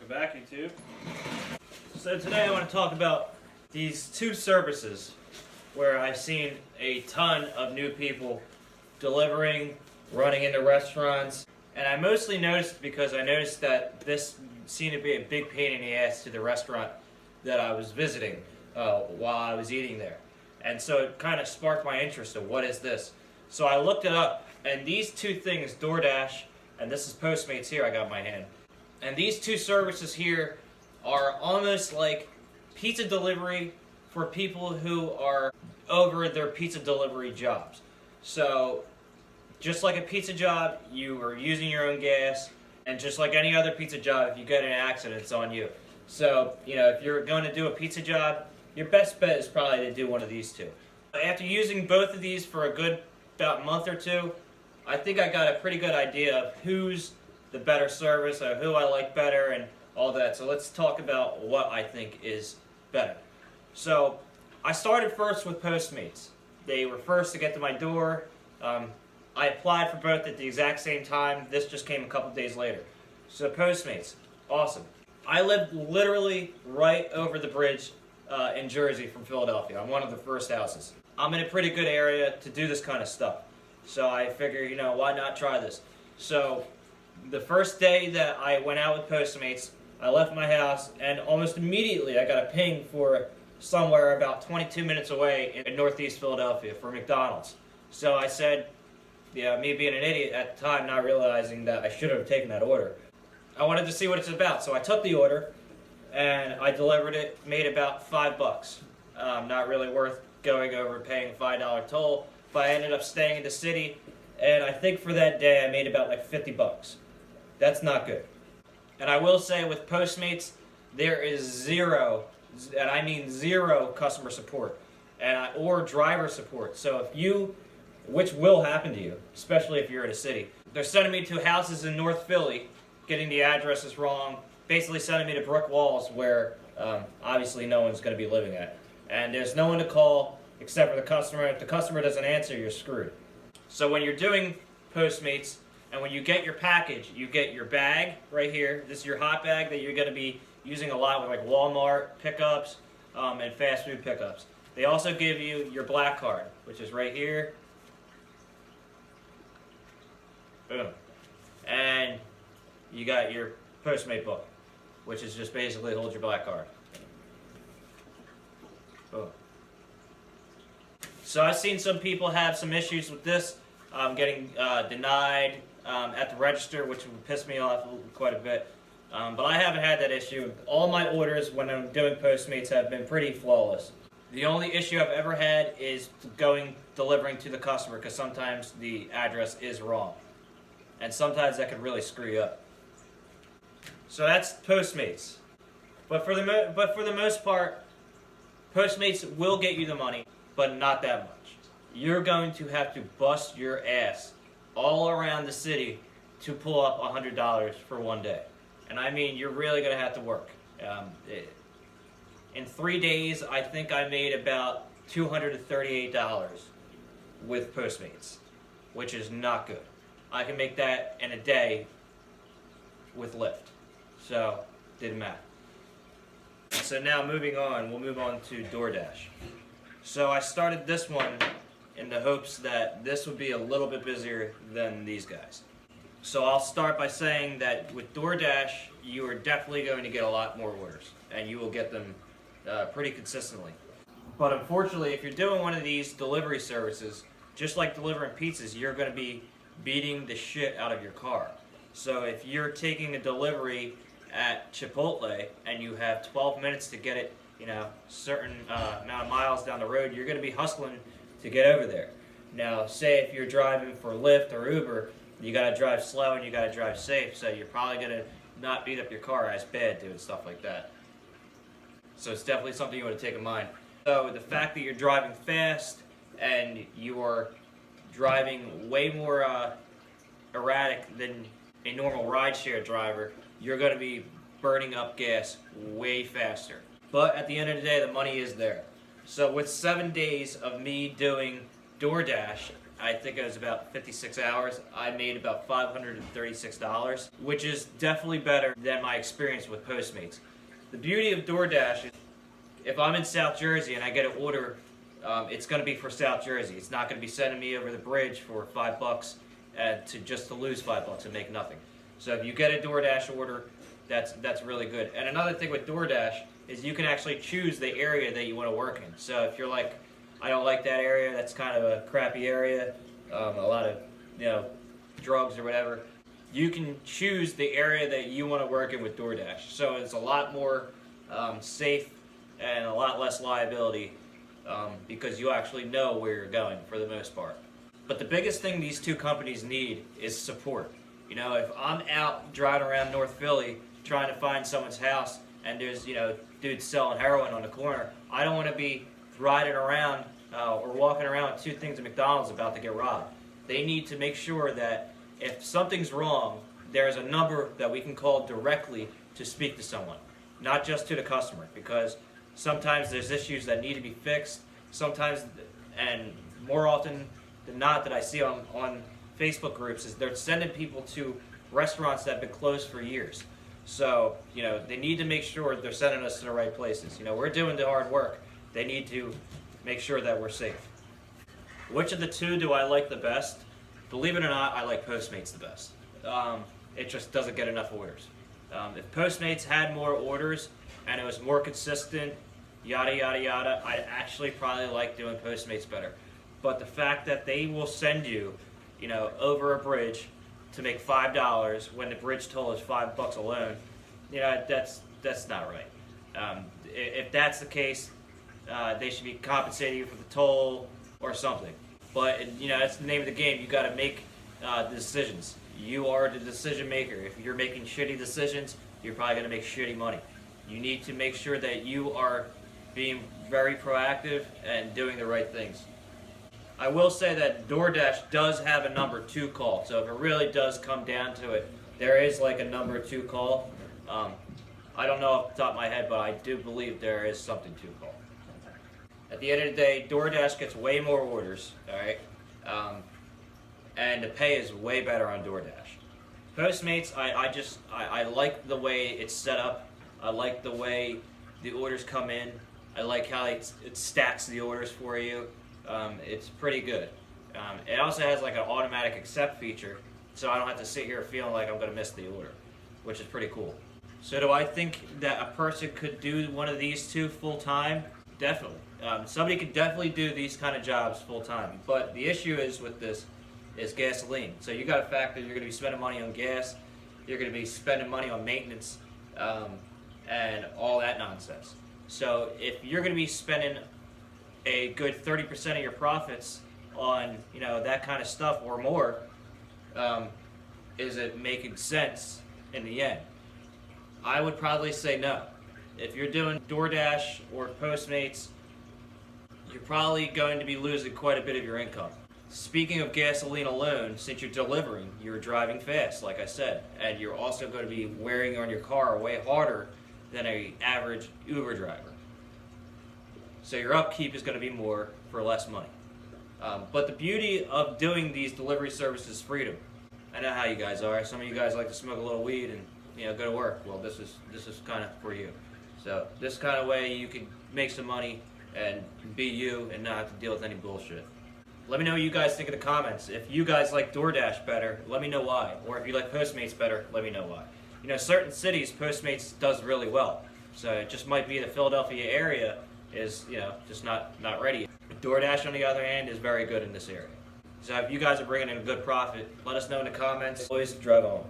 Welcome back, YouTube. So today I want to talk about these two services where I've seen a ton of new people delivering, running into restaurants, and I mostly noticed because I noticed that this seemed to be a big pain in the ass to the restaurant that I was visiting while I was eating there. And so it kind of sparked my interest of what is this. So I looked it up, and these two things, DoorDash, and this is Postmates here I got in my hand. And these two services here are almost like pizza delivery for people who are over their pizza delivery jobs. So just like a pizza job, you are using your own gas, and just like any other pizza job, if you get in an accident, it's on you. So, if you're going to do a pizza job, your best bet is probably to do one of these two. After using both of these for a good about month or two, I think I got a pretty good idea of who's the better service or who I like better and all that. So let's talk about what I think is better. So I started first with Postmates. They were first to get to my door. I applied for both at the exact same time. This just came a couple days later. So Postmates, awesome. I live literally right over the bridge in Jersey from Philadelphia. I'm one of the first houses. I'm in a pretty good area to do this kind of stuff. So I figure, why not try this? So the first day that I went out with Postmates, I left my house, and almost immediately I got a ping for somewhere about 22 minutes away in northeast Philadelphia for McDonald's. So I said, me being an idiot at the time, not realizing that I should have taken that order, I wanted to see what it's about. So I took the order, and I delivered it, made about $5. Not really worth going over paying a $5 toll, but I ended up staying in the city, and I think for that day I made about like $50. That's not good. And I will say with Postmates, there is zero, and I mean zero, customer support or driver support. So which will happen to you, especially if you're in a city. They're sending me to houses in North Philly, getting the addresses wrong, basically sending me to brick walls where obviously no one's going to be living at. And there's no one to call except for the customer. If the customer doesn't answer, you're screwed. So when you're doing Postmates, and when you get your package, you get your bag right here. This is your hot bag that you're going to be using a lot with like Walmart pickups and fast food pickups. They also give you your black card, which is right here. Boom. And you got your Postmate book, which is just basically hold your black card. Boom. So I've seen some people have some issues with this, getting denied at the register, which would piss me off quite a bit. But I haven't had that issue. All my orders when I'm doing Postmates have been pretty flawless. The only issue I've ever had is delivering to the customer, because sometimes the address is wrong. And sometimes that can really screw you up. So that's Postmates. But for the most part, Postmates will get you the money, but not that much. You're going to have to bust your ass all around the city to pull up $100 for one day. And I mean, you're really going to have to work. In 3 days, I think I made about $238 with Postmates, which is not good. I can make that in a day with Lyft. So, didn't matter. So now moving on, we'll move on to DoorDash. So I started this one in the hopes that this would be a little bit busier than these guys. So I'll start by saying that with DoorDash, you are definitely going to get a lot more orders, and you will get them pretty consistently. But unfortunately, if you're doing one of these delivery services, just like delivering pizzas, you're going to be beating the shit out of your car. So if you're taking a delivery at Chipotle and you have 12 minutes to get it, certain amount of miles down the road, you're going to be hustling to get over there. Now, say if you're driving for Lyft or Uber, you got to drive slow and you got to drive safe, so you're probably going to not beat up your car as bad doing stuff like that. So it's definitely something you want to take in mind. So the fact that you're driving fast and you are driving way more erratic than a normal rideshare driver, you're going to be burning up gas way faster. But at the end of the day, the money is there. So with 7 days of me doing DoorDash, I think it was about 56 hours, I made about $536, which is definitely better than my experience with Postmates. The beauty of DoorDash is if I'm in South Jersey and I get an order, it's going to be for South Jersey. It's not going to be sending me over the bridge for $5 to lose $5 and make nothing. So if you get a DoorDash order, that's really good. And another thing with DoorDash is you can actually choose the area that you want to work in. So if you're like, I don't like that area, that's kind of a crappy area, a lot of drugs or whatever, you can choose the area that you want to work in with DoorDash. So it's a lot more safe and a lot less liability because you actually know where you're going for the most part. But the biggest thing these two companies need is support. If I'm out driving around North Philly trying to find someone's house and there's dudes selling heroin on the corner, I don't want to be riding around or walking around with two things at McDonald's about to get robbed. They need to make sure that if something's wrong, there's a number that we can call directly to speak to someone, not just to the customer, because sometimes there's issues that need to be fixed. Sometimes, and more often than not that I see on Facebook groups, is they're sending people to restaurants that have been closed for years. So, they need to make sure they're sending us to the right places. We're doing the hard work. They need to make sure that we're safe. Which of the two do I like the best? Believe it or not, I like Postmates the best. It just doesn't get enough orders. If Postmates had more orders and it was more consistent, yada yada yada, I'd actually probably like doing Postmates better. But the fact that they will send you, over a bridge to make $5 when the bridge toll is $5 alone, that's not right. If that's the case, they should be compensating you for the toll or something. But that's the name of the game. You got to make the decisions. You are the decision maker. If you're making shitty decisions, you're probably going to make shitty money. You need to make sure that you are being very proactive and doing the right things. I will say that DoorDash does have a number 2 call. So if it really does come down to it, there is like a number 2 call. I don't know off the top of my head, but I do believe there is something to call. At the end of the day, DoorDash gets way more orders, all right? And the pay is way better on DoorDash. Postmates, I like the way it's set up. I like the way the orders come in. I like how it stacks the orders for you. It's pretty good. It also has like an automatic accept feature, so I don't have to sit here feeling like I'm going to miss the order, which is pretty cool. So do I think that a person could do one of these two full time? Definitely. Somebody could definitely do these kind of jobs full time. But the issue is with this is gasoline. So you got to factor you're going to be spending money on gas, you're going to be spending money on maintenance, and all that nonsense. So if you're going to be spending a good 30% of your profits on that kind of stuff or more, is it making sense in the end? I would probably say no. If you're doing DoorDash or Postmates, you're probably going to be losing quite a bit of your income. Speaking of gasoline alone, since you're delivering, you're driving fast, like I said, and you're also going to be wearing on your car way harder than an average Uber driver. So your upkeep is going to be more for less money. But the beauty of doing these delivery services is freedom. I know how you guys are. Some of you guys like to smoke a little weed and go to work. Well, this is kind of for you. So this kind of way you can make some money and be you and not have to deal with any bullshit. Let me know what you guys think in the comments. If you guys like DoorDash better, let me know why. Or if you like Postmates better, let me know why. Certain cities, Postmates does really well. So it just might be the Philadelphia area is, just not ready. DoorDash, on the other hand, is very good in this area. So if you guys are bringing in a good profit, let us know in the comments. Always drive on.